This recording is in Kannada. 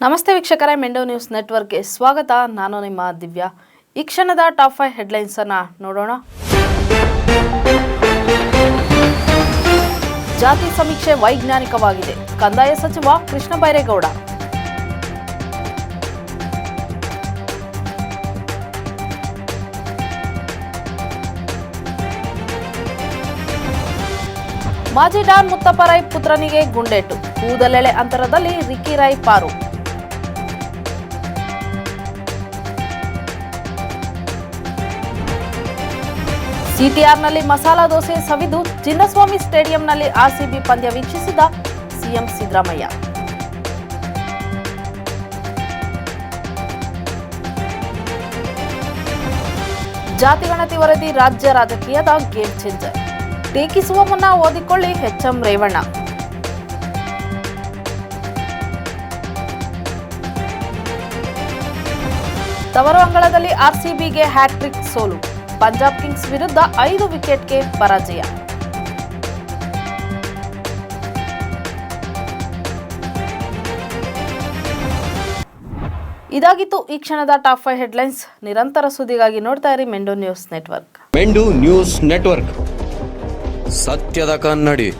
ನಮಸ್ತೆ ವೀಕ್ಷಕರೇ, ಮೆಂಡೋ ನ್ಯೂಸ್ ನೆಟ್ವರ್ಕ್ಗೆ ಸ್ವಾಗತ. ನಾನು ನಿಮ್ಮ ದಿವ್ಯಾ. ಈ ಕ್ಷಣದ ಟಾಪ್ 5 ಹೆಡ್ಲೈನ್ಸ್ ಅನ್ನು ನೋಡೋಣ. ಜಾತಿ ಸಮೀಕ್ಷೆ ವೈಜ್ಞಾನಿಕವಾಗಿದೆ, ಕಂದಾಯ ಸಚಿವ ಕೃಷ್ಣ ಬೈರೇಗೌಡ. ಮಾಜಿ ಡಾನ್ ಮುತ್ತಪ್ಪ ರೈ ಪುತ್ರನಿಗೆ ಗುಂಡೇಟು, ಕೂದಲೆಳೆ ಅಂತರದಲ್ಲಿ ರಿಕ್ಕಿ ರೈ ಪಾರು. ಸಿಟಿಆರ್ನಲ್ಲಿ ಮಸಾಲಾ ದೋಸೆ ಸವಿದು ಚಿನ್ನಸ್ವಾಮಿ ಸ್ಟೇಡಿಯಂನಲ್ಲಿ ಆರ್ಸಿಬಿ ಪಂದ್ಯ ವೀಕ್ಷಿಸಿದ ಸಿಎಂ ಸಿದ್ದರಾಮಯ್ಯ. ಜಾತಿಗಣತಿ ವರದಿ ರಾಜ್ಯ ರಾಜಕೀಯದ ಗೇಮ್ ಚೇಂಜರ್, ಟೀಕಿಸುವ ಮುನ್ನ ಓದಿಕೊಳ್ಳಿ ಎಚ್ಎಂ ರೇವಣ್ಣ. ತವರು ಅಂಗಳದಲ್ಲಿ ಆರ್ಸಿಬಿಗೆ ಹ್ಯಾಟ್ರಿಕ್ ಸೋಲು, ಪಂಜಾಬ್ ಕಿಂಗ್ಸ್ ವಿರುದ್ಧ 5 ವಿಕೆಟ್ಗೆ ಪರಾಜಯ. ಇದಾಗಿತ್ತು ಈ ಕ್ಷಣದ ಟಾಪ್ 5 ಹೆಡ್ಲೈನ್ಸ್. ನಿರಂತರ ಸುದ್ದಿಗಾಗಿ ನೋಡ್ತಾ ಇರಿ ಮೆಂಡೋ ನ್ಯೂಸ್ ನೆಟ್ವರ್ಕ್. ಮೆಂಡು ನ್ಯೂಸ್ ನೆಟ್ವರ್ಕ್, ಸತ್ಯದ ಕನ್ನಡಿ.